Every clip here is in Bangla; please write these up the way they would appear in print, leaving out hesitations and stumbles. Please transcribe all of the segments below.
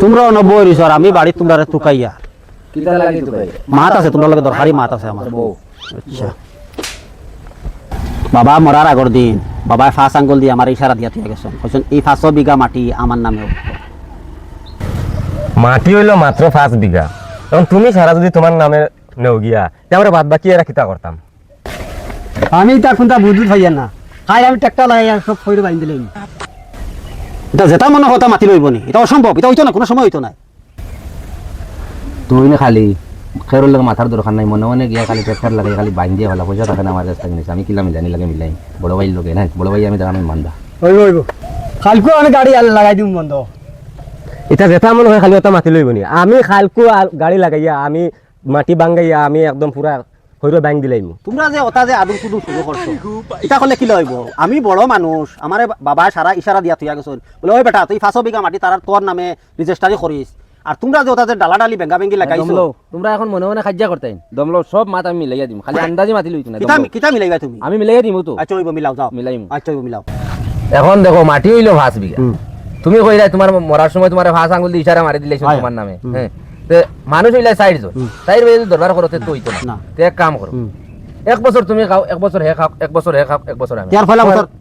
তোমরা নব্বই রিসর আমি বাড়ি তোমরা তুকাইয়া কিতা লাগি তুকাই মাত আছে তোমরা লগে দরকারি মাত আছে আমার বউ আচ্ছা বাবা মরার আগর দিন বাবা ফাঁস আঙ্গুল দিয়ে আমার ইশারা দিয়া তুই গেছেন কইছেন এই 500 বিঘা মাটি আমার নামে মাটি হইলো মাত্র 5 বিঘা এখন তুমি সারা যদি তোমার নামে নেও গিয়া তাহলে বাদ বাকি এরা কিতা করতাম আমি তা কোনটা বুঝতে পাই না খাই আমি ট্রাক্টর লাগাই সব ফইরে বাইন দিলাম এটা যেটা মনে হতা মাতি লইব নি এটা অসম্ভব এটা হইতো না কোনো সময় হইতো না তুই না খালি খেরুর লাগে মাথার দরকার নাই মনে মনে গিয়া খালি ট্রাক্টর লাগাই খালি বাইন দিয়ে ভালো পয়সা থাকে না আমার কাছ থেকে নিছে আমি কিলা মিলানি লাগে মিলাই বড় ভাই লোকে না বড় ভাই আমি দাঁড়ানো মানবা হইব হইব কালকে আমি গাড়ি লাগাই দিম বন্ধ এটা যেটা মনে হয় খালি ওটা মাটি লইব নি আমি খালকু গাড়ি লাগাইয়া আমি মাটি বাঙ্গাইয়া আমি একদম পুরা হইরো ব্যাংক দিলাইম তোমরা যে ওটা যে আদম শুধু শুরু করছো এটা করলে কি লইব আমি বড় মানুষ আমার বাবা সারা ইশারা দিয়া তুই গেছেন বলে ওই বেটা তুই 500 বিঘা মাটি তার তোর নামে রেজিস্ট্রি করিস আর তোমরা যে ওটা যে ডালাডালি বেঙ্গা বেঙ্গি লাগাইছো তোমরা এখন মনে মনে খাজ্জা করতেন দমলো সব মাত আমি মিলাইয়া দিম খালি আন্দাজে মাতি লইতো না কিতা মিলাইবা তুমি আমি মিলাইয়া দিমু তো আচ্ছা হইব মিলাও যাও মিলাইম আচ্ছা হইব মিলাও এখন দেখো মাটি হইলো 5 বিঘা তুমি কইরা তোমার মরার সময় তোমার 5 আঙ্গুল দিয়ে ইশারা মারি দিলেছ তোমার নামে হ্যাঁ তে মানুষ হইলা 60 জন 60 বেজে দরবার করতে তো হইতো না তে এক কাম করো এক বছর তুমি খাও এক বছর হে খাও এক বছর হে খাও এক বছর আমি ইয়ার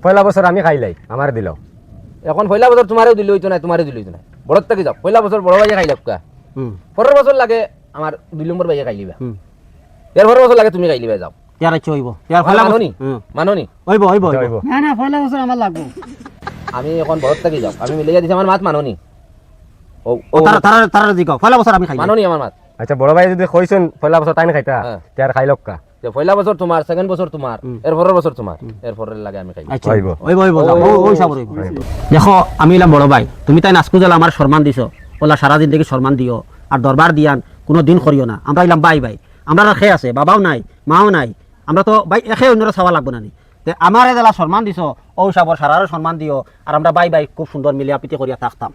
পয়লা বছর আমি খাইলাই আমার দিলাও এখন পয়লা বছর তোমারও দিলে হইতো না তোমারও দিলে হইতো না বড় থেকে যাও পয়লা বছর বড় ভাইয়া খাইলাম কা পরের বছর লাগে আমার 2 নম্বর ভাইয়া খাইলিবা এর পরের বছর লাগে তুমি খাইলিবা যাও ইয়ার আচ্ছা হইব ইয়ার ফলা মাননি হইব হইব হইব না না পয়লা বছর আমার লাগবো আমি এখন বড় থেকে যাও আমি মিলাইয়া দিছি আমার মাত মাননি ও তারা দিকো ফলা বছর আমি খাই মাননি আমার মাত আচ্ছা বড় ভাই যদি কইছেন পয়লা বছর তাই না খাইতা তার খাইলক কা যে পয়লা বছর তোমার সেকেন্ড বছর তোমার এর পরের বছর তোমার এর পরের লাগে আমি খাই আচ্ছা হইব হইব হইব ওই সব হইব দেখো আমি এলাম বড় ভাই তুমি তাই নাসকু জালা আমার সম্মান দিছো ওলা সারা দিন থেকে সম্মান দিও আর দরবার দিয়ান কোনো দিন করিও না আমরা এলাম বাই বাই আমরা আর খেয়ে আছে বাবাও নাই মাও নাই আমরা তো ভাই এখে অন্যরা চাওয়া লাগবো না নি আমার যারা সম্মান দিছো ও সাবর সারারও সম্মান দিও আর আমরা বাই বাই খুব সুন্দর মিলিয়া পিটি করিয়া থাকতাম।